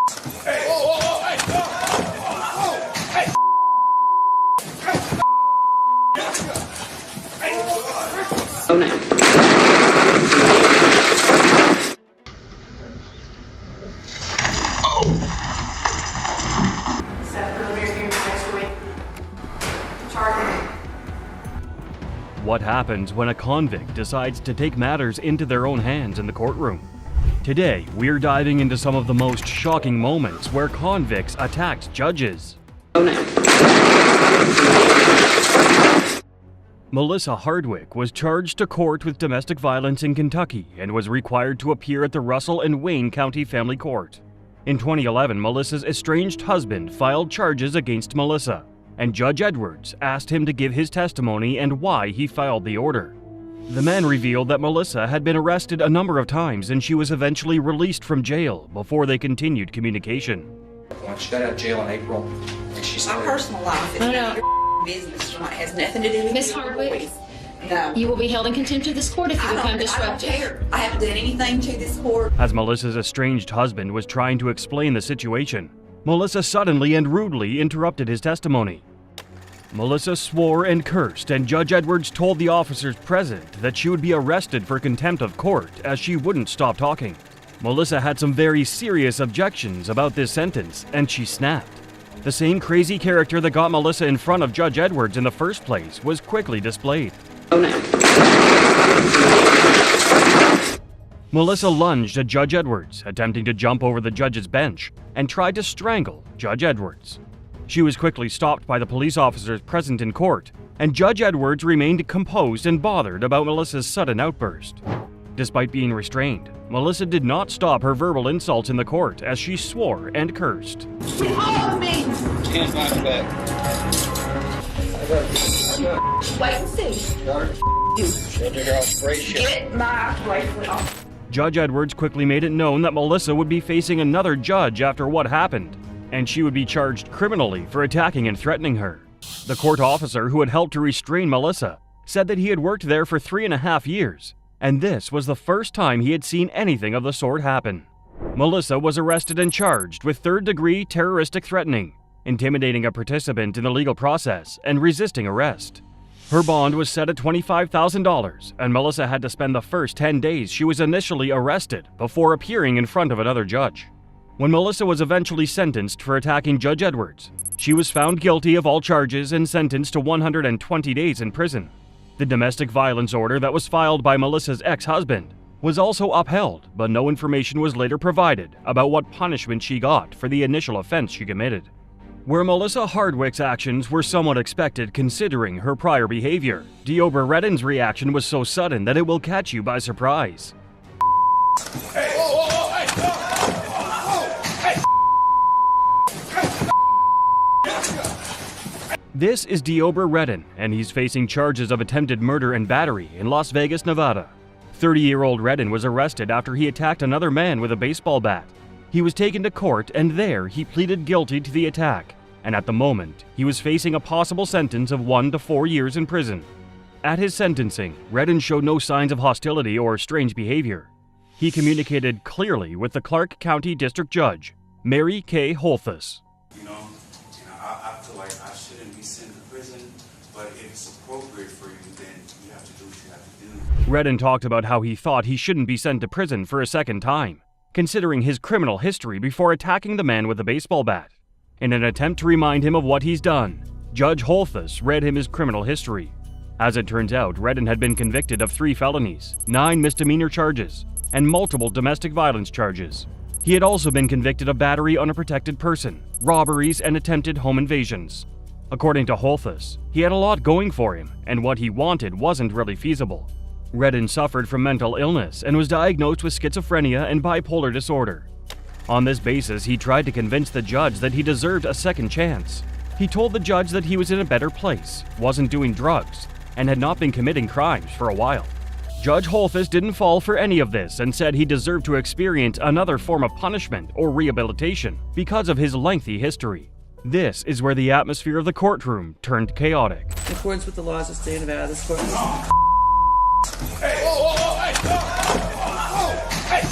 Hey! Whoa, whoa, whoa! Hey! Oh no. What happens when a convict decides to take matters into their own hands in the courtroom? Today, we're diving into some of the most shocking moments where convicts attacked judges. Oh no. Melissa Hardwick was charged to court with domestic violence in Kentucky and was required to appear at the Russell and Wayne County Family Court. In 2011, Melissa's estranged husband filed charges against Melissa, and Judge Edwards asked him to give his testimony and why he filed the order. The man revealed that Melissa had been arrested a number of times and she was eventually released from jail before they continued communication. She got out of jail in April, and she My personal life is none of your business. It has nothing to do with Miss your Hardwick? boys. No. You will be held in contempt of this court if you become I don't disruptive. care. I haven't done anything to this court. As Melissa's estranged husband was trying to explain the situation, Melissa suddenly and rudely interrupted his testimony. Melissa swore and cursed, and Judge Edwards told the officers present that she would be arrested for contempt of court as she wouldn't stop talking. Melissa had some very serious objections about this sentence, and she snapped. The same crazy character that got Melissa in front of Judge Edwards in the first place was quickly displayed. Oh no. Melissa lunged at Judge Edwards, attempting to jump over the judge's bench, and tried to strangle Judge Edwards. She was quickly stopped by the police officers present in court, and Judge Edwards remained composed and bothered about Melissa's sudden outburst. Despite being restrained, Melissa did not stop her verbal insults in the court as she swore and cursed. Get off of me! can't find back. Wait and see. Get my bracelet off. Judge Edwards quickly made it known that Melissa would be facing another judge after what happened, and she would be charged criminally for attacking and threatening her. The court officer who had helped to restrain Melissa said that he had worked there for 3.5 years, and this was the first time he had seen anything of the sort happen. Melissa was arrested and charged with third-degree terroristic threatening, intimidating a participant in the legal process, and resisting arrest. Her bond was set at $25,000, and Melissa had to spend the first 10 days she was initially arrested before appearing in front of another judge. When Melissa was eventually sentenced for attacking Judge Edwards, she was found guilty of all charges and sentenced to 120 days in prison. The domestic violence order that was filed by Melissa's ex-husband was also upheld, but no information was later provided about what punishment she got for the initial offense she committed. Where Melissa Hardwick's actions were somewhat expected considering her prior behavior, Deobra Redden's reaction was so sudden that it will catch you by surprise. Hey! Whoa, whoa, whoa! Hey! This is Deobra Redden, and he's facing charges of attempted murder and battery in Las Vegas, Nevada. 30-year-old Redden was arrested after he attacked another man with a baseball bat. He was taken to court, and there he pleaded guilty to the attack, and at the moment, he was facing a possible sentence of 1 to 4 years in prison. At his sentencing, Redden showed no signs of hostility or strange behavior. He communicated clearly with the Clark County District Judge, Mary K. Holthus. I feel like I shouldn't be sent to prison, but if it's appropriate for you, then you have to do what you have to do. Redden talked about how he thought he shouldn't be sent to prison for a second time, considering his criminal history before attacking the man with the baseball bat. In an attempt to remind him of what he's done, Judge Holthus read him his criminal history. As it turns out, Redden had been convicted of 3 felonies, 9 misdemeanor charges, and multiple domestic violence charges. He had also been convicted of battery on a protected person, robberies, and attempted home invasions. According to Holthus, he had a lot going for him, and what he wanted wasn't really feasible. Redden suffered from mental illness and was diagnosed with schizophrenia and bipolar disorder. On this basis, he tried to convince the judge that he deserved a second chance. He told the judge that he was in a better place, wasn't doing drugs, and had not been committing crimes for a while. Judge Holthus didn't fall for any of this and said he deserved to experience another form of punishment or rehabilitation because of his lengthy history. This is where the atmosphere of the courtroom turned chaotic. In accordance with the laws of the state of Nevada, this court... Hey! Whoa, whoa, whoa! Hey!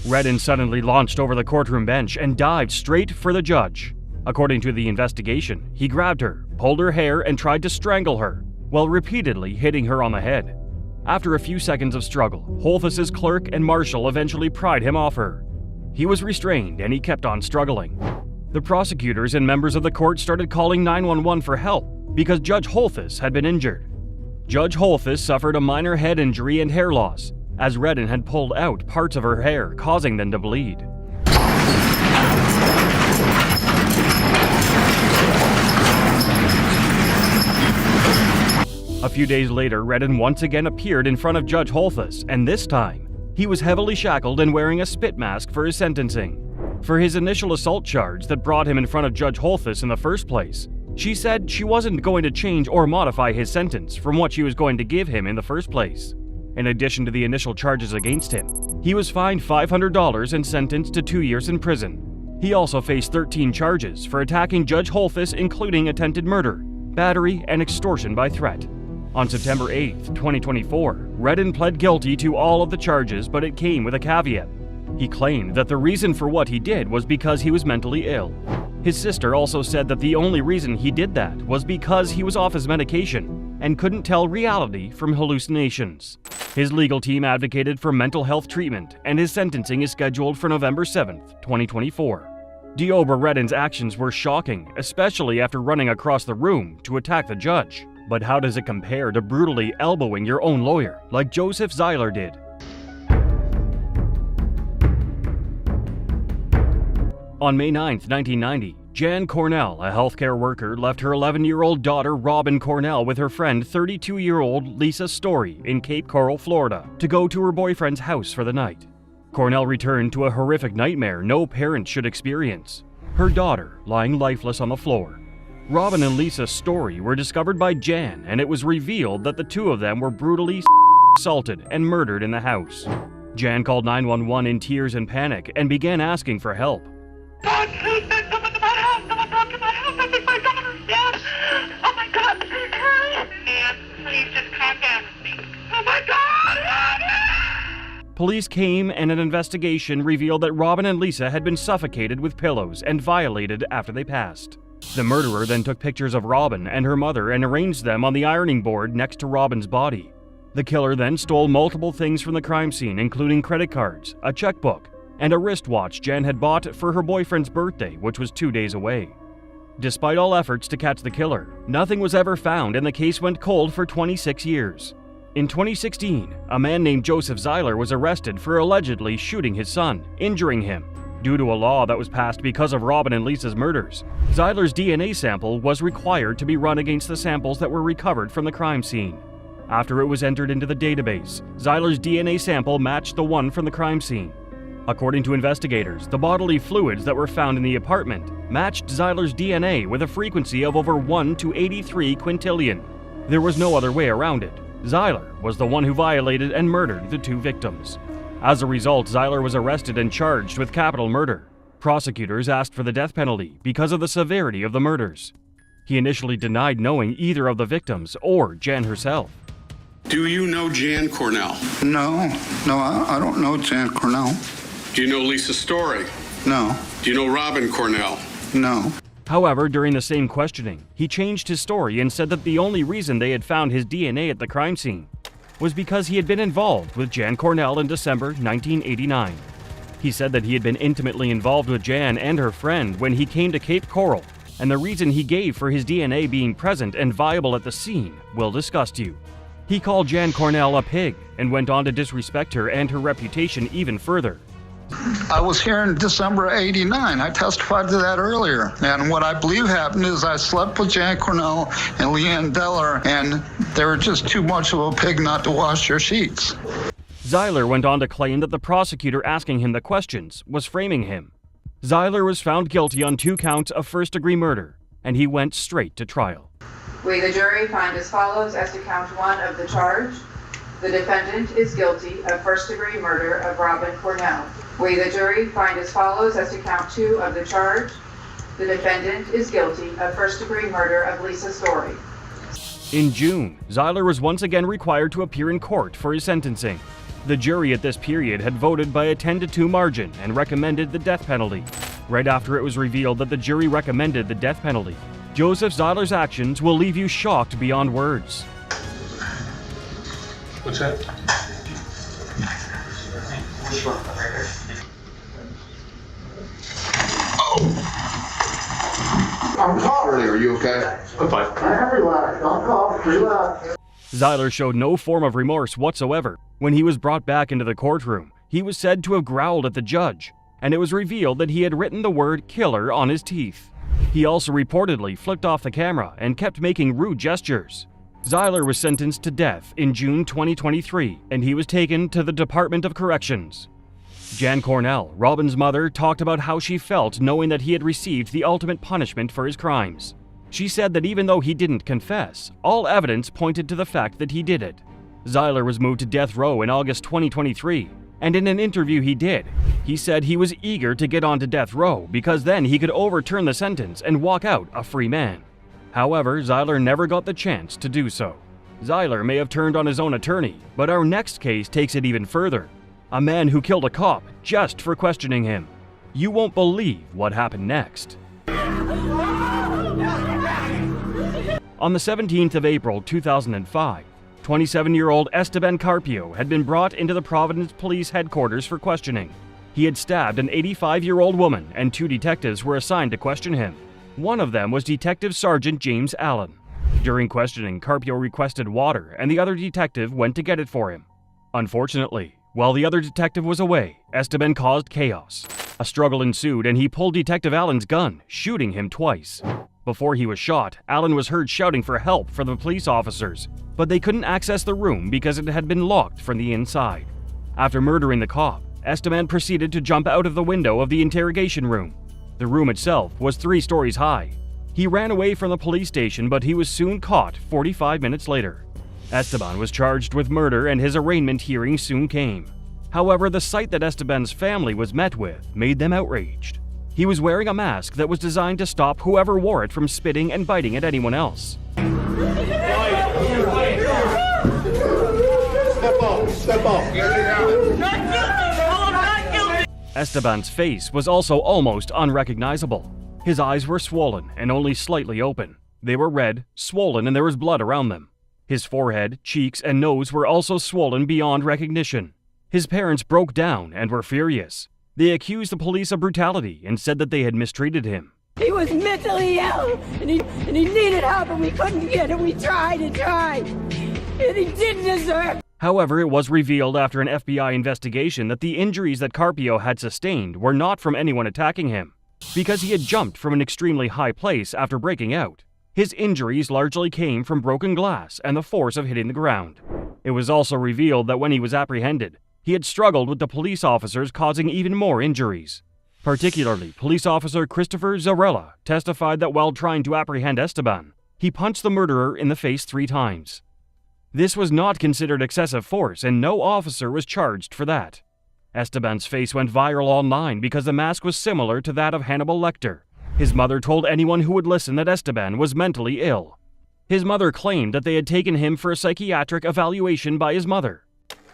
Redden suddenly launched over the courtroom bench and dived straight for the judge. According to the investigation, he grabbed her, pulled her hair, and tried to strangle her, while repeatedly hitting her on the head. After a few seconds of struggle, Holthus's clerk and marshal eventually pried him off her. He was restrained and he kept on struggling. The prosecutors and members of the court started calling 911 for help because Judge Holthus had been injured. Judge Holthus suffered a minor head injury and hair loss, as Redden had pulled out parts of her hair, causing them to bleed. A few days later, Redden once again appeared in front of Judge Holthus, and this time, he was heavily shackled and wearing a spit mask for his sentencing. For his initial assault charge that brought him in front of Judge Holthus in the first place, she said she wasn't going to change or modify his sentence from what she was going to give him in the first place. In addition to the initial charges against him, he was fined $500 and sentenced to 2 years in prison. He also faced 13 charges for attacking Judge Holthus, including attempted murder, battery, and extortion by threat. On September 8, 2024, Redden pled guilty to all of the charges, but it came with a caveat. He claimed that the reason for what he did was because he was mentally ill. His sister also said that the only reason he did that was because he was off his medication and couldn't tell reality from hallucinations. His legal team advocated for mental health treatment, and his sentencing is scheduled for November 7, 2024. Deobra Redden's actions were shocking, especially after running across the room to attack the judge. But how does it compare to brutally elbowing your own lawyer, like Joseph Zeiler did? On May 9, 1990, Jan Cornell, a healthcare worker, left her 11-year-old daughter Robin Cornell with her friend 32-year-old Lisa Story in Cape Coral, Florida, to go to her boyfriend's house for the night. Cornell returned to a horrific nightmare no parent should experience: her daughter lying lifeless on the floor. Robin and Lisa's Story were discovered by Jan, and it was revealed that the two of them were brutally assaulted and murdered in the house. Jan called 911 in tears and panic and began asking for help. God, please, someone to my house! Someone talk to my house! I think my daughter's dead! Oh my God, please hurry! Man, please just contact me. Oh my God! Police came, and an investigation revealed that Robin and Lisa had been suffocated with pillows and violated after they passed. The murderer then took pictures of Robin and her mother and arranged them on the ironing board next to Robin's body. The killer then stole multiple things from the crime scene, including credit cards, a checkbook, and a wristwatch Jan had bought for her boyfriend's birthday, which was 2 days away. Despite all efforts to catch the killer, nothing was ever found, and the case went cold for 26 years. In 2016, a man named Joseph Zeiler was arrested for allegedly shooting his son, injuring him. Due to a law that was passed because of Robin and Lisa's murders, Zeiler's DNA sample was required to be run against the samples that were recovered from the crime scene. After it was entered into the database, Zeiler's DNA sample matched the one from the crime scene. According to investigators, the bodily fluids that were found in the apartment matched Zeiler's DNA with a frequency of over 1 to 83 quintillion. There was no other way around it. Zeiler was the one who violated and murdered the two victims. As a result, Zeiler was arrested and charged with capital murder. Prosecutors asked for the death penalty because of the severity of the murders. He initially denied knowing either of the victims or Jan herself. Do you know Jan Cornell? No, I don't know Jan Cornell. Do you know Lisa Story? No. Do you know Robin Cornell? No. However, during the same questioning, he changed his story and said that the only reason they had found his DNA at the crime scene was because he had been involved with Jan Cornell in December 1989. He said that he had been intimately involved with Jan and her friend when he came to Cape Coral, and the reason he gave for his DNA being present and viable at the scene will disgust you. He called Jan Cornell a pig and went on to disrespect her and her reputation even further. I was here in December of '89. I testified to that earlier. And what I believe happened is I slept with Jan Cornell and Leanne Deller, and they were just too much of a pig not to wash their sheets. Zeiler went on to claim that the prosecutor asking him the questions was framing him. Zeiler was found guilty on 2 counts of first-degree murder, and he went straight to trial. We, the jury, find as follows as to count 1 of the charge. The defendant is guilty of first-degree murder of Robin Cornell. We, the jury, find as follows as to count 2 of the charge. The defendant is guilty of first-degree murder of Lisa Story. In June, Zeiler was once again required to appear in court for his sentencing. The jury at this period had voted by a 10-2 margin and recommended the death penalty. Right after it was revealed that the jury recommended the death penalty, Joseph Zeiler's actions will leave you shocked beyond words. What's that? I'm caught earlier. Are you okay? I'm fine. Relax. I'm caught. Relax. Zeiler showed no form of remorse whatsoever. When he was brought back into the courtroom, he was said to have growled at the judge, and it was revealed that he had written the word killer on his teeth. He also reportedly flipped off the camera and kept making rude gestures. Zeiler was sentenced to death in June 2023, and he was taken to the Department of Corrections. Jan Cornell, Robin's mother, talked about how she felt knowing that he had received the ultimate punishment for his crimes. She said that even though he didn't confess, all evidence pointed to the fact that he did it. Zeiler was moved to death row in August 2023, and in an interview he said he was eager to get onto death row because then he could overturn the sentence and walk out a free man. However, Zeiler never got the chance to do so. Zeiler may have turned on his own attorney, but our next case takes it even further. A man who killed a cop just for questioning him. You won't believe what happened next. On the 17th of April 2005, 27-year-old Esteban Carpio had been brought into the Providence Police Headquarters for questioning. He had stabbed an 85-year-old woman, and 2 detectives were assigned to question him. One of them was Detective Sergeant James Allen. During questioning, Carpio requested water, and the other detective went to get it for him. Unfortunately, while the other detective was away, Esteban caused chaos. A struggle ensued, and he pulled Detective Allen's gun, shooting him twice. Before he was shot, Allen was heard shouting for help from the police officers, but they couldn't access the room because it had been locked from the inside. After murdering the cop, Esteban proceeded to jump out of the window of the interrogation room. The room itself was 3 stories high. He ran away from the police station, but he was soon caught 45 minutes later. Esteban was charged with murder, and his arraignment hearing soon came. However, the sight that Esteban's family was met with made them outraged. He was wearing a mask that was designed to stop whoever wore it from spitting and biting at anyone else. Step off. Esteban's face was also almost unrecognizable. His eyes were swollen and only slightly open. They were red, swollen, and there was blood around them. His forehead, cheeks, and nose were also swollen beyond recognition. His parents broke down and were furious. They accused the police of brutality and said that they had mistreated him. He was mentally ill, and he needed help, and we couldn't get it. We tried and tried, and he didn't deserve. However, it was revealed after an FBI investigation that the injuries that Carpio had sustained were not from anyone attacking him, because he had jumped from an extremely high place after breaking out. His injuries largely came from broken glass and the force of hitting the ground. It was also revealed that when he was apprehended, he had struggled with the police officers, causing even more injuries. Particularly, police officer Christopher Zarella testified that while trying to apprehend Esteban, he punched the murderer in the face 3 times. This was not considered excessive force, and no officer was charged for that. Esteban's face went viral online because the mask was similar to that of Hannibal Lecter. His mother told anyone who would listen that Esteban was mentally ill. His mother claimed that they had taken him for a psychiatric evaluation by his mother.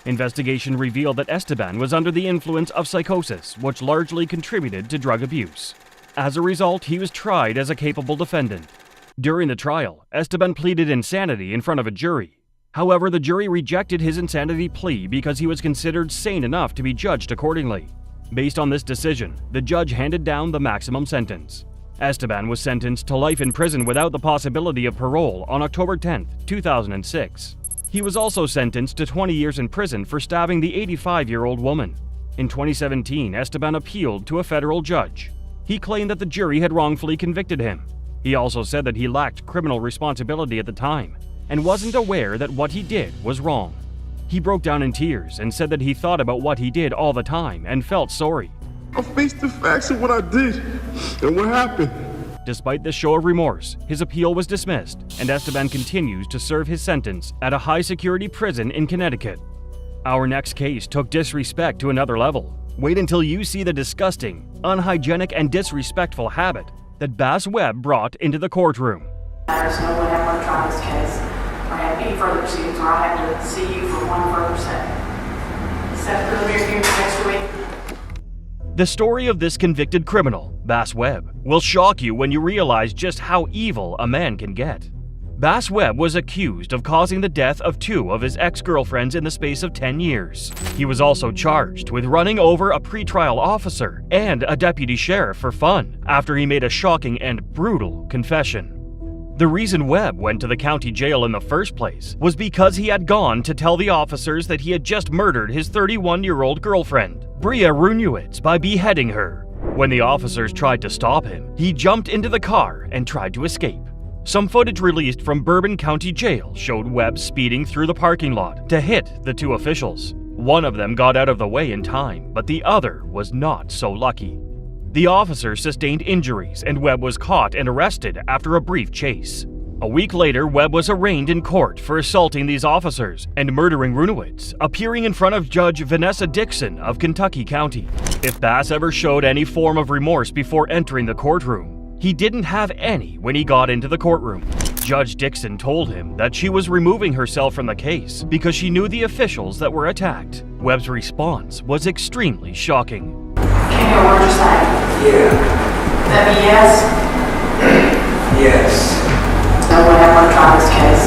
Investigation revealed that Esteban was under the influence of psychosis, which largely contributed to drug abuse. As a result, he was tried as a capable defendant. During the trial, Esteban pleaded insanity in front of a jury. However, the jury rejected his insanity plea because he was considered sane enough to be judged accordingly. Based on this decision, the judge handed down the maximum sentence. Esteban was sentenced to life in prison without the possibility of parole on October 10, 2006. He was also sentenced to 20 years in prison for stabbing the 85-year-old woman. In 2017, Esteban appealed to a federal judge. He claimed that the jury had wrongfully convicted him. He also said that he lacked criminal responsibility at the time and wasn't aware that what he did was wrong. He broke down in tears and said that he thought about what he did all the time and felt sorry. I faced the facts of what I did and what happened. Despite this show of remorse, his appeal was dismissed, and Esteban continues to serve his sentence at a high-security prison in Connecticut. Our next case took disrespect to another level. Wait until you see the disgusting, unhygienic, and disrespectful habit that Bass Webb brought into the courtroom. There's no one ever try this case or have any further proceedings, or I'll have to see you for one further step. Set for the rear view next week. The story of this convicted criminal, Bass Webb, will shock you when you realize just how evil a man can get. Bass Webb was accused of causing the death of 2 of his ex-girlfriends in the space of 10 years. He was also charged with running over a pretrial officer and a deputy sheriff for fun after he made a shocking and brutal confession. The reason Webb went to the county jail in the first place was because he had gone to tell the officers that he had just murdered his 31-year-old girlfriend, Bria Runewitz, by beheading her. When the officers tried to stop him, he jumped into the car and tried to escape. Some footage released from Bourbon County Jail showed Webb speeding through the parking lot to hit the 2 officials. One of them got out of the way in time, but the other was not so lucky. The officers sustained injuries, and Webb was caught and arrested after a brief chase. A week later, Webb was arraigned in court for assaulting these officers and murdering Runewitz, appearing in front of Judge Vanessa Dixon of Kentucky County. If Bass ever showed any form of remorse before entering the courtroom, he didn't have any when he got into the courtroom. Judge Dixon told him that she was removing herself from the case because she knew the officials that were attacked. Webb's response was extremely shocking. Can you word your say? Yeah. That be yes? Yes. No one have one try this case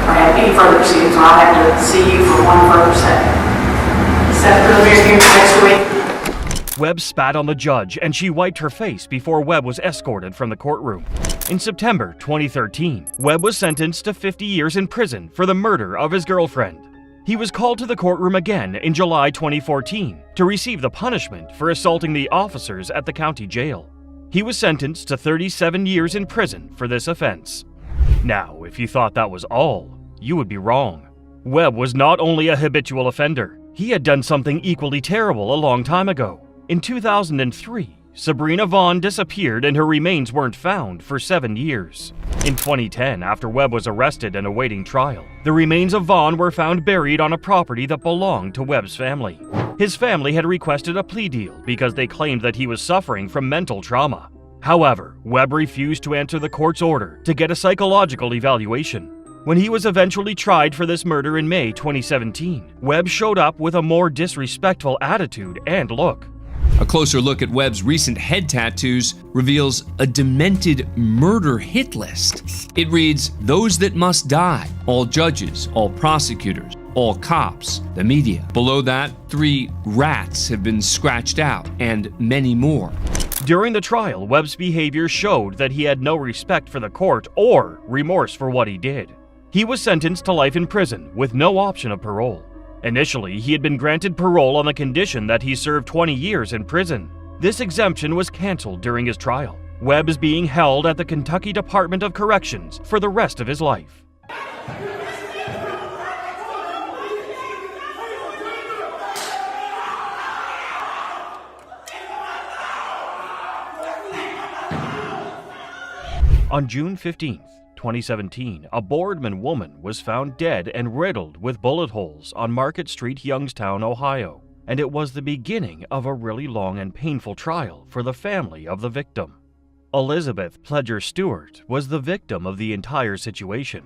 or have any further proceedings, or I'll have to see you for one further second. Set for the rear view next week. Webb spat on the judge and she wiped her face before Webb was escorted from the courtroom. In September 2013, Webb was sentenced to 50 years in prison for the murder of his girlfriend. He was called to the courtroom again in July 2014 to receive the punishment for assaulting the officers at the county jail. He was sentenced to 37 years in prison for this offense. Now, if you thought that was all, you would be wrong. Webb was not only a habitual offender, he had done something equally terrible a long time ago. In 2003, Sabrina Vaughn disappeared and her remains weren't found for 7 years. In 2010, after Webb was arrested and awaiting trial, the remains of Vaughn were found buried on a property that belonged to Webb's family. His family had requested a plea deal because they claimed that he was suffering from mental trauma. However, Webb refused to answer the court's order to get a psychological evaluation. When he was eventually tried for this murder in May 2017, Webb showed up with a more disrespectful attitude and look. A closer look at Webb's recent head tattoos reveals a demented murder hit list. It reads, "Those that must die, all judges, all prosecutors, all cops, the media." Below that, 3 rats have been scratched out, and many more. During the trial, Webb's behavior showed that he had no respect for the court or remorse for what he did. He was sentenced to life in prison with no option of parole. Initially, he had been granted parole on the condition that he served 20 years in prison. This exemption was canceled during his trial. Webb is being held at the Kentucky Department of Corrections for the rest of his life. On June 15th, 2017, a Boardman woman was found dead and riddled with bullet holes on Market Street, Youngstown, Ohio, and it was the beginning of a really long and painful trial for the family of the victim. Elizabeth Pledger Stewart was the victim of the entire situation,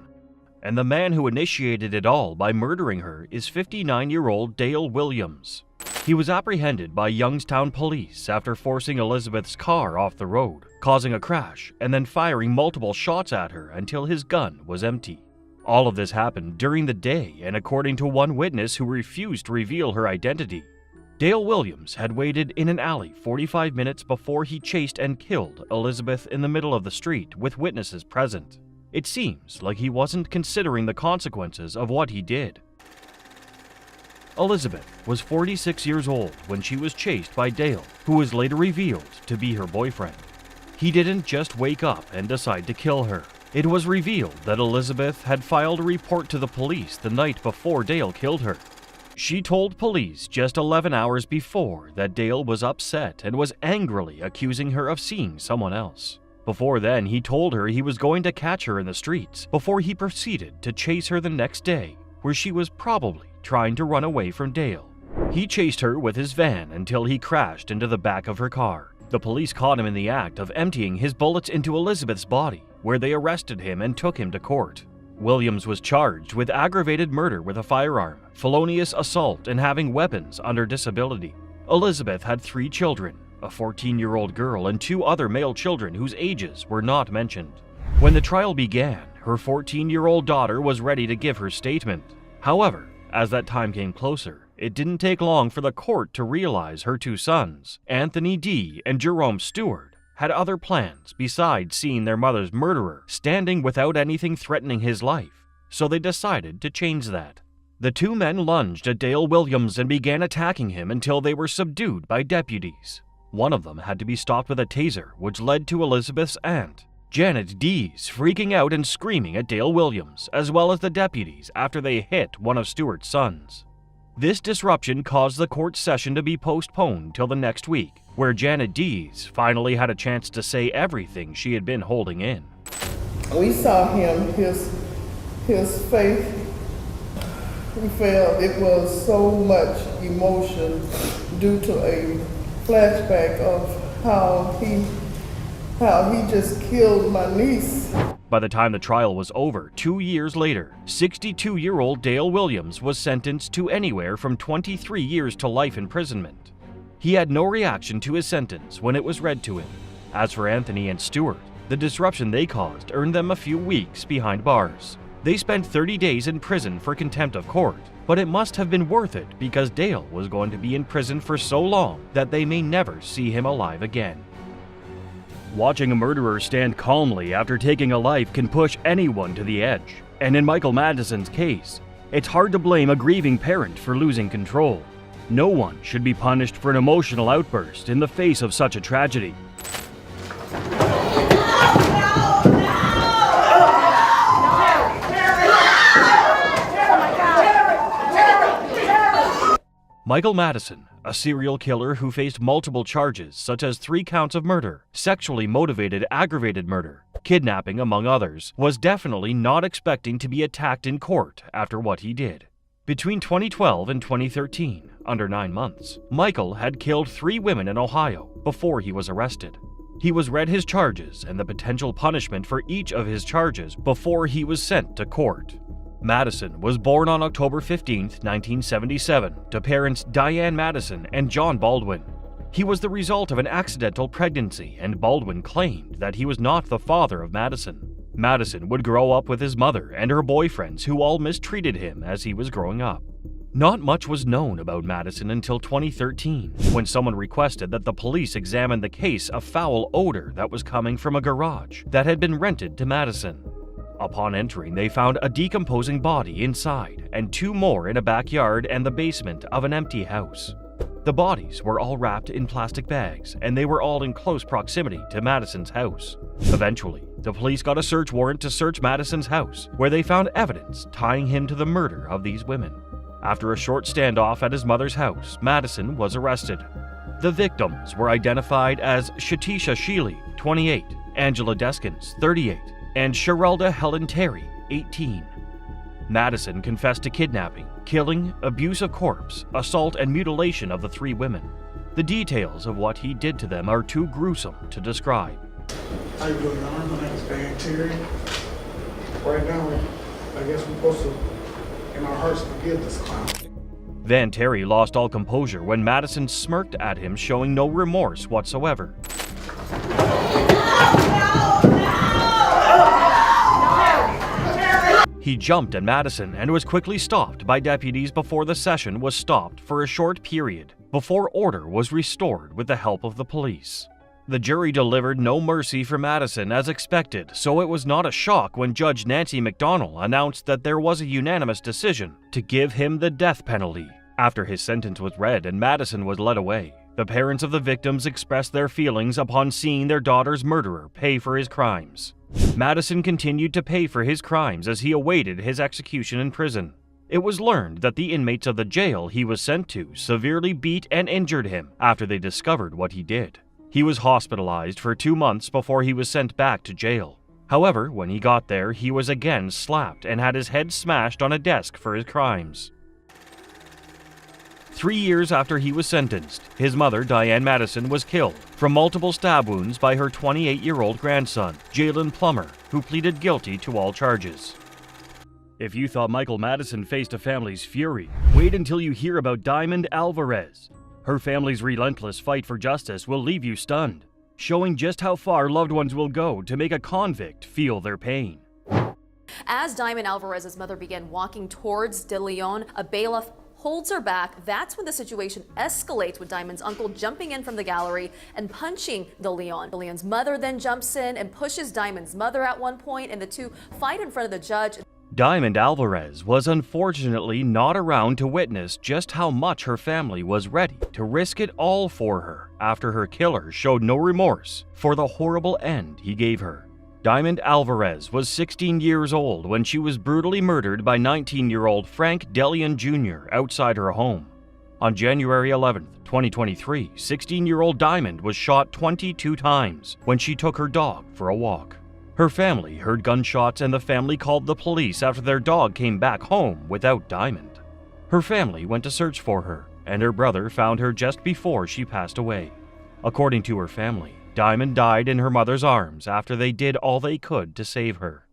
and the man who initiated it all by murdering her is 59-year-old Dale Williams. He was apprehended by Youngstown police after forcing Elizabeth's car off the road, causing a crash, and then firing multiple shots at her until his gun was empty. All of this happened during the day, and according to one witness who refused to reveal her identity, Dale Williams had waited in an alley 45 minutes before he chased and killed Elizabeth in the middle of the street with witnesses present. It seems like he wasn't considering the consequences of what he did. Elizabeth was 46 years old when she was chased by Dale, who was later revealed to be her boyfriend. He didn't just wake up and decide to kill her. It was revealed that Elizabeth had filed a report to the police the night before Dale killed her. She told police just 11 hours before that Dale was upset and was angrily accusing her of seeing someone else. Before then, he told her he was going to catch her in the streets before he proceeded to chase her the next day, where she was probably trying to run away from Dale. He chased her with his van until he crashed into the back of her car. The police caught him in the act of emptying his bullets into Elizabeth's body, where they arrested him and took him to court. Williams was charged with aggravated murder with a firearm, felonious assault, and having weapons under disability. Elizabeth had 3 children, a 14-year-old girl and 2 other male children whose ages were not mentioned. When the trial began, her 14-year-old daughter was ready to give her statement. However, as that time came closer, it didn't take long for the court to realize her 2 sons, Anthony D. and Jerome Stewart, had other plans besides seeing their mother's murderer standing without anything threatening his life, so they decided to change that. The 2 men lunged at Dale Williams and began attacking him until they were subdued by deputies. One of them had to be stopped with a taser, which led to Elizabeth's aunt, Janet Dees, freaking out and screaming at Dale Williams, as well as the deputies after they hit one of Stewart's sons. This disruption caused the court session to be postponed till the next week, where Janet Dees finally had a chance to say everything she had been holding in. We saw him, his faith, we felt it was so much emotion due to a flashback of how he just killed my niece. By the time the trial was over, 2 years later, 62-year-old Dale Williams was sentenced to anywhere from 23 years to life imprisonment. He had no reaction to his sentence when it was read to him. As for Anthony and Stewart, the disruption they caused earned them a few weeks behind bars. They spent 30 days in prison for contempt of court, but it must have been worth it because Dale was going to be in prison for so long that they may never see him alive again. Watching a murderer stand calmly after taking a life can push anyone to the edge, and in Michael Madison's case, it's hard to blame a grieving parent for losing control. No one should be punished for an emotional outburst in the face of such a tragedy. Michael Madison, a serial killer who faced multiple charges such as 3 counts of murder, sexually motivated aggravated murder, kidnapping among others, was definitely not expecting to be attacked in court after what he did. Between 2012 and 2013, under 9 months, Michael had killed 3 women in Ohio before he was arrested. He was read his charges and the potential punishment for each of his charges before he was sent to court. Madison was born on October 15, 1977, to parents Diane Madison and John Baldwin. He was the result of an accidental pregnancy, and Baldwin claimed that he was not the father of Madison. Madison would grow up with his mother and her boyfriends, who all mistreated him as he was growing up. Not much was known about Madison until 2013, when someone requested that the police examine the case of foul odor that was coming from a garage that had been rented to Madison. Upon entering, they found a decomposing body inside and 2 more in a backyard and the basement of an empty house. The bodies were all wrapped in plastic bags, and they were all in close proximity to Madison's house. Eventually, the police got a search warrant to search Madison's house, where they found evidence tying him to the murder of these women. After a short standoff at his mother's house, Madison was arrested. The victims were identified as Shatisha Sheely, 28, Angela Deskins, 38, and Sherelda Helen Terry, 18. Madison confessed to kidnapping, killing, abuse of corpse, assault, and mutilation of the 3 women. The details of what he did to them are too gruesome to describe. How you doing, Your Honor? My name is Van Terry. Right now, I guess we're supposed to, in our hearts, forgive this clown. Van Terry lost all composure when Madison smirked at him, showing no remorse whatsoever. He jumped at Madison and was quickly stopped by deputies before the session was stopped for a short period, before order was restored with the help of the police. The jury delivered no mercy for Madison as expected, so it was not a shock when Judge Nancy McDonnell announced that there was a unanimous decision to give him the death penalty. After his sentence was read and Madison was led away, the parents of the victims expressed their feelings upon seeing their daughter's murderer pay for his crimes. Madison continued to pay for his crimes as he awaited his execution in prison. It was learned that the inmates of the jail he was sent to severely beat and injured him after they discovered what he did. He was hospitalized for 2 months before he was sent back to jail. However, when he got there, he was again slapped and had his head smashed on a desk for his crimes. 3 years after he was sentenced, his mother, Diane Madison, was killed from multiple stab wounds by her 28-year-old grandson, Jalen Plummer, who pleaded guilty to all charges. If you thought Michael Madison faced a family's fury, wait until you hear about Diamond Alvarez. Her family's relentless fight for justice will leave you stunned, showing just how far loved ones will go to make a convict feel their pain. As Diamond Alvarez's mother began walking towards De Leon, a bailiff holds her back. That's when the situation escalates, with Diamond's uncle jumping in from the gallery and punching De Leon. De Leon's mother then jumps in and pushes Diamond's mother at one point, and the two fight in front of the judge. Diamond Alvarez was unfortunately not around to witness just how much her family was ready to risk it all for her after her killer showed no remorse for the horrible end he gave her. Diamond Alvarez was 16 years old when she was brutally murdered by 19-year-old Frank Delian Jr. outside her home. On January 11, 2023, 16-year-old Diamond was shot 22 times when she took her dog for a walk. Her family heard gunshots and the family called the police after their dog came back home without Diamond. Her family went to search for her, and her brother found her just before she passed away. According to her family, Diamond died in her mother's arms after they did all they could to save her.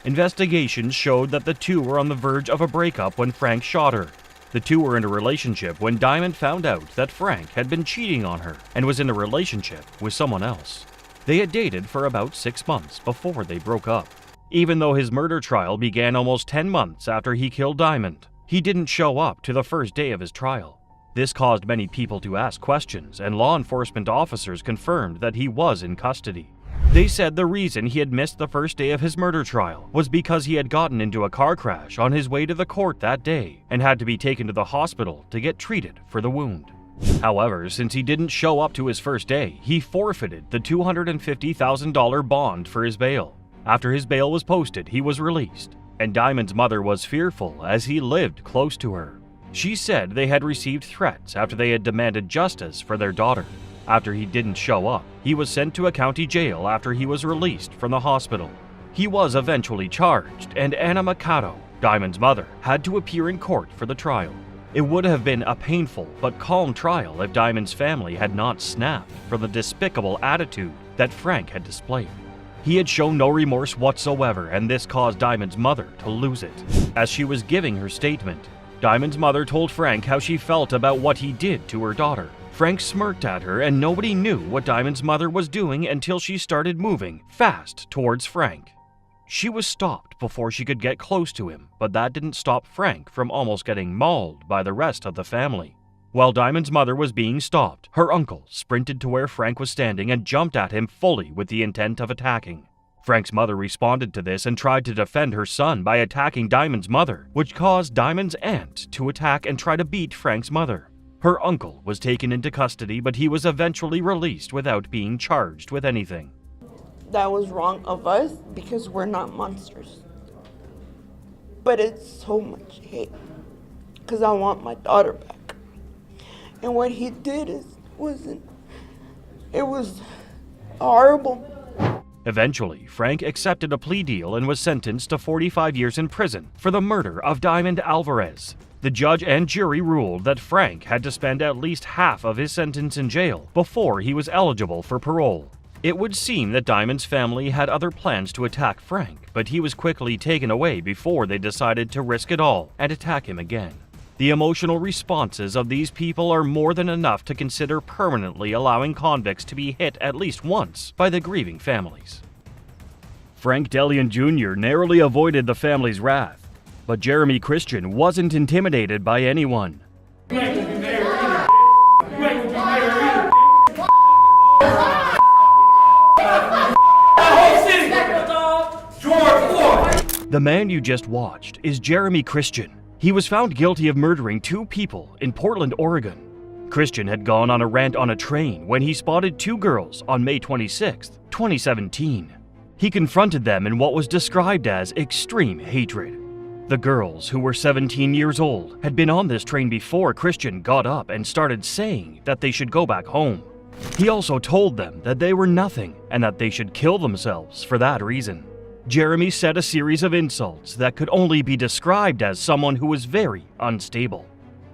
Investigations showed that the two were on the verge of a breakup when Frank shot her. The two were in a relationship when Diamond found out that Frank had been cheating on her and was in a relationship with someone else. They had dated for about 6 months before they broke up. Even though his murder trial began almost 10 months after he killed Diamond, he didn't show up to the first day of his trial. This caused many people to ask questions, and law enforcement officers confirmed that he was in custody. They said the reason he had missed the first day of his murder trial was because he had gotten into a car crash on his way to the court that day and had to be taken to the hospital to get treated for the wound. However, since he didn't show up to his first day, he forfeited the $250,000 bond for his bail. After his bail was posted, he was released, and Diamond's mother was fearful as he lived close to her. She said they had received threats after they had demanded justice for their daughter. After he didn't show up, he was sent to a county jail after he was released from the hospital. He was eventually charged, and Anna Mikado, Diamond's mother, had to appear in court for the trial. It would have been a painful but calm trial if Diamond's family had not snapped from the despicable attitude that Frank had displayed. He had shown no remorse whatsoever, and this caused Diamond's mother to lose it. As she was giving her statement, Diamond's mother told Frank how she felt about what he did to her daughter. Frank smirked at her, and nobody knew what Diamond's mother was doing until she started moving fast towards Frank. She was stopped before she could get close to him, but that didn't stop Frank from almost getting mauled by the rest of the family. While Diamond's mother was being stopped, her uncle sprinted to where Frank was standing and jumped at him fully with the intent of attacking. Frank's mother responded to this and tried to defend her son by attacking Diamond's mother, which caused Diamond's aunt to attack and try to beat Frank's mother. Her uncle was taken into custody, but he was eventually released without being charged with anything. That was wrong of us because we're not monsters. But it's so much hate because I want my daughter back. And what he did it was horrible. Eventually, Frank accepted a plea deal and was sentenced to 45 years in prison for the murder of Diamond Alvarez. The judge and jury ruled that Frank had to spend at least half of his sentence in jail before he was eligible for parole. It would seem that Diamond's family had other plans to attack Frank, but he was quickly taken away before they decided to risk it all and attack him again. The emotional responses of these people are more than enough to consider permanently allowing convicts to be hit at least once by the grieving families. Frank Delian Jr. narrowly avoided the family's wrath, but Jeremy Christian wasn't intimidated by anyone. The man you just watched is Jeremy Christian. He was found guilty of murdering 2 people in Portland, Oregon. Christian had gone on a rant on a train when he spotted 2 girls on May 26, 2017. He confronted them in what was described as extreme hatred. The girls, who were 17 years old, had been on this train before Christian got up and started saying that they should go back home. He also told them that they were nothing and that they should kill themselves for that reason. Jeremy said a series of insults that could only be described as someone who was very unstable.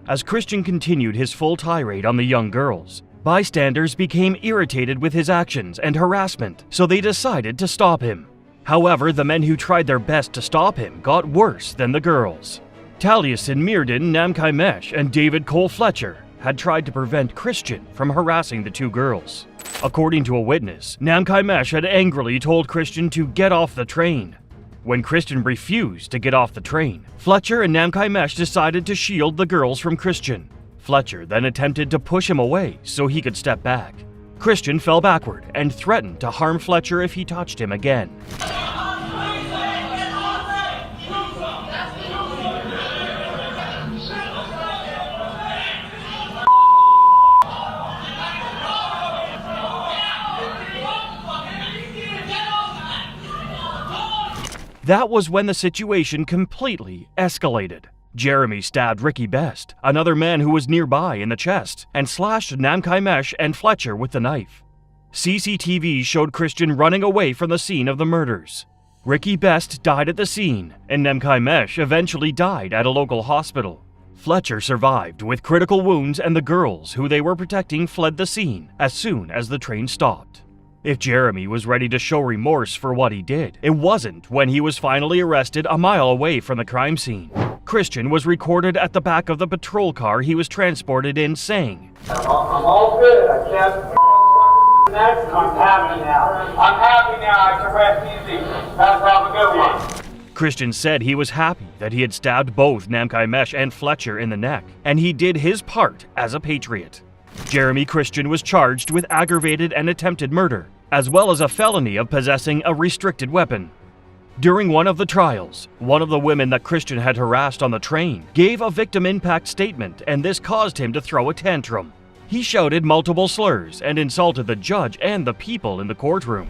As Christian continued his full tirade on the young girls, bystanders became irritated with his actions and harassment, so they decided to stop him. However, the men who tried their best to stop him got worse than the girls. Taliesin Mirden Namkai-Mesh and David Cole Fletcher had tried to prevent Christian from harassing the two girls. According to a witness, Namkai-Mesh had angrily told Christian to get off the train. When Christian refused to get off the train, Fletcher and Namkai-Mesh decided to shield the girls from Christian. Fletcher then attempted to push him away so he could step back. Christian fell backward and threatened to harm Fletcher if he touched him again. That was when the situation completely escalated. Jeremy stabbed Ricky Best, another man who was nearby, in the chest, and slashed Namkai-Mesh and Fletcher with the knife. CCTV showed Christian running away from the scene of the murders. Ricky Best died at the scene, and Namkai-Mesh eventually died at a local hospital. Fletcher survived with critical wounds, and the girls who they were protecting fled the scene as soon as the train stopped. If Jeremy was ready to show remorse for what he did, it wasn't when he was finally arrested a mile away from the crime scene. Christian was recorded at the back of the patrol car he was transported in saying, I'm all good. I kept next. I'm happy now. I'm happy now. I can rest easy. That's a good one. Christian said he was happy that he had stabbed both Namkai-Mesh and Fletcher in the neck, and he did his part as a patriot. Jeremy Christian was charged with aggravated and attempted murder, as well as a felony of possessing a restricted weapon. During one of the trials, one of the women that Christian had harassed on the train gave a victim impact statement, and this caused him to throw a tantrum. He shouted multiple slurs and insulted the judge and the people in the courtroom.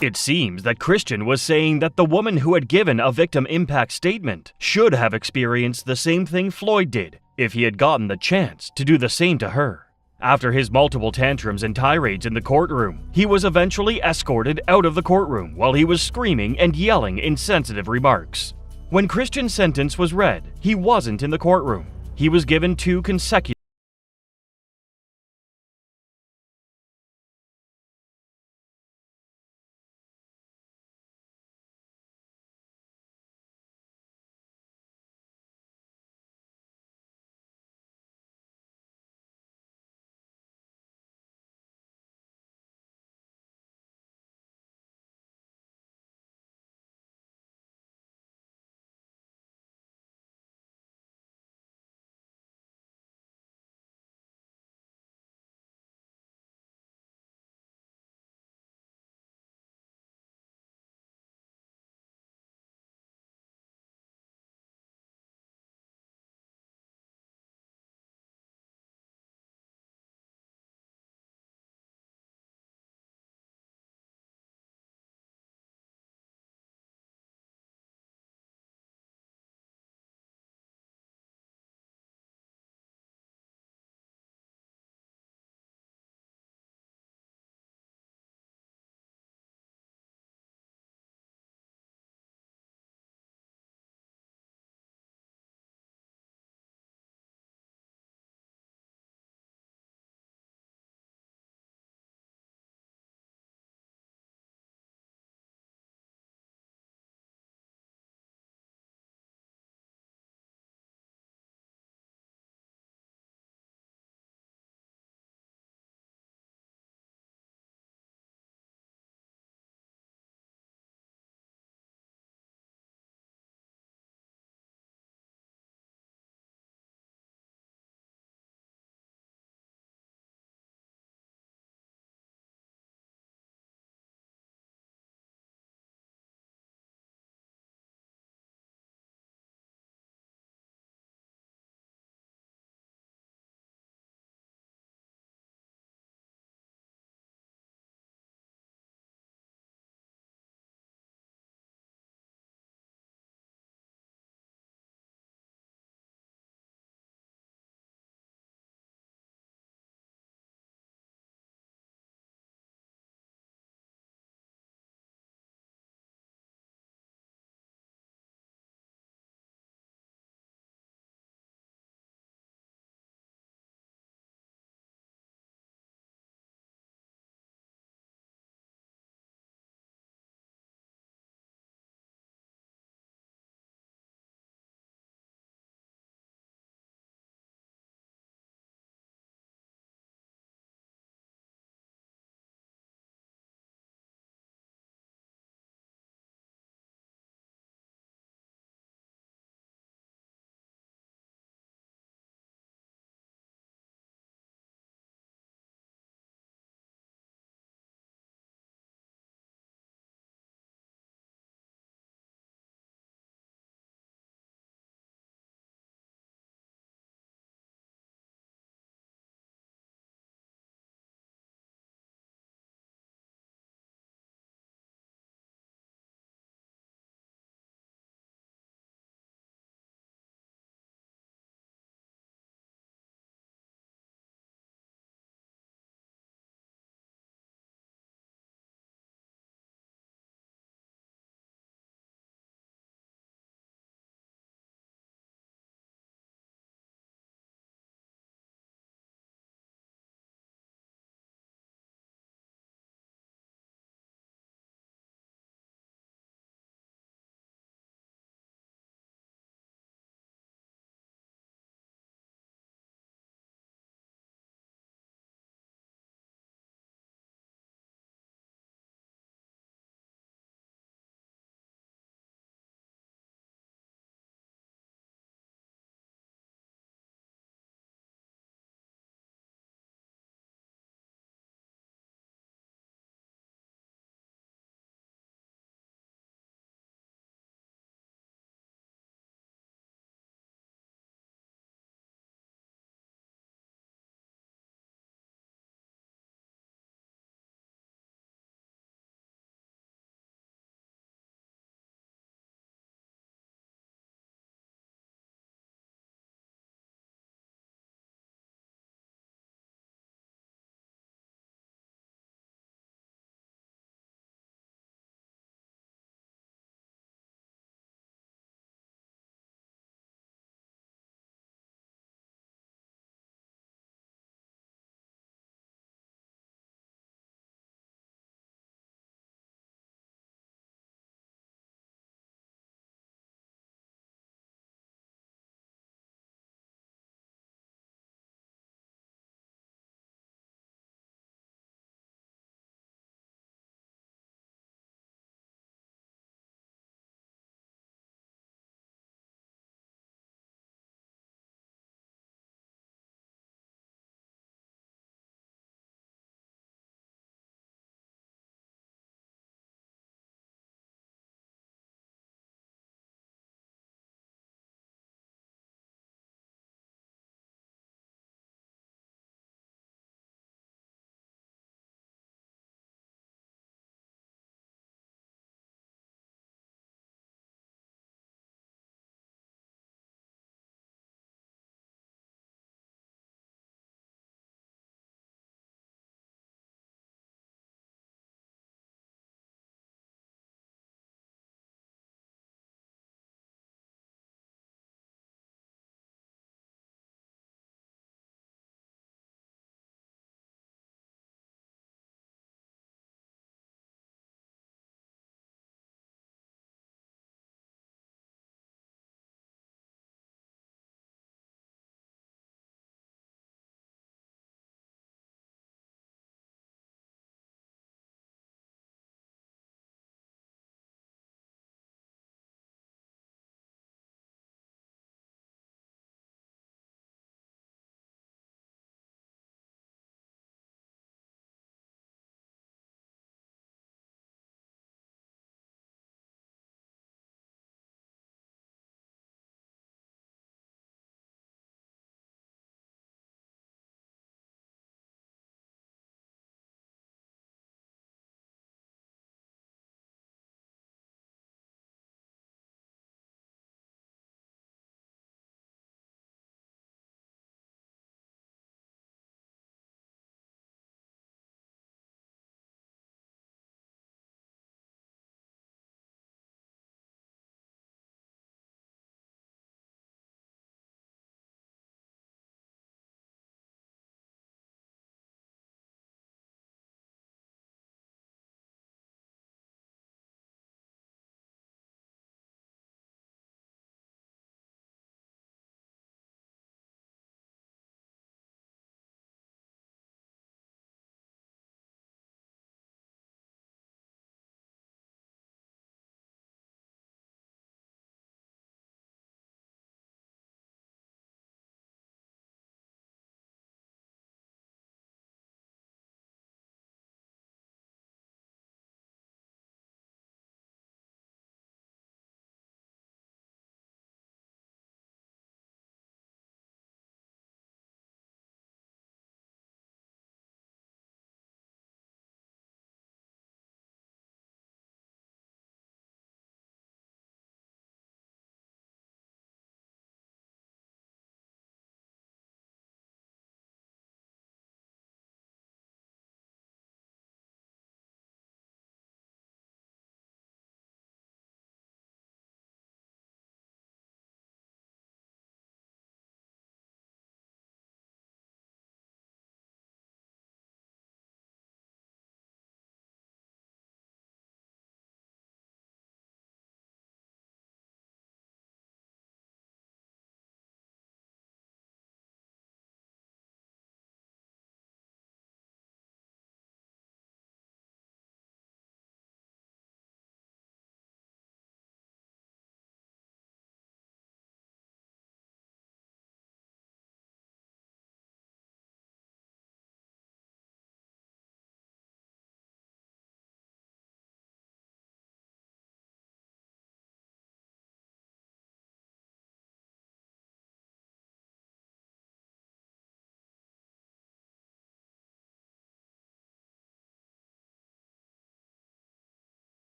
It seems that Christian was saying that the woman who had given a victim impact statement should have experienced the same thing Floyd did if he had gotten the chance to do the same to her. After his multiple tantrums and tirades in the courtroom, he was eventually escorted out of the courtroom while he was screaming and yelling insensitive remarks. When Christian's sentence was read, he wasn't in the courtroom. He was given 2 consecutive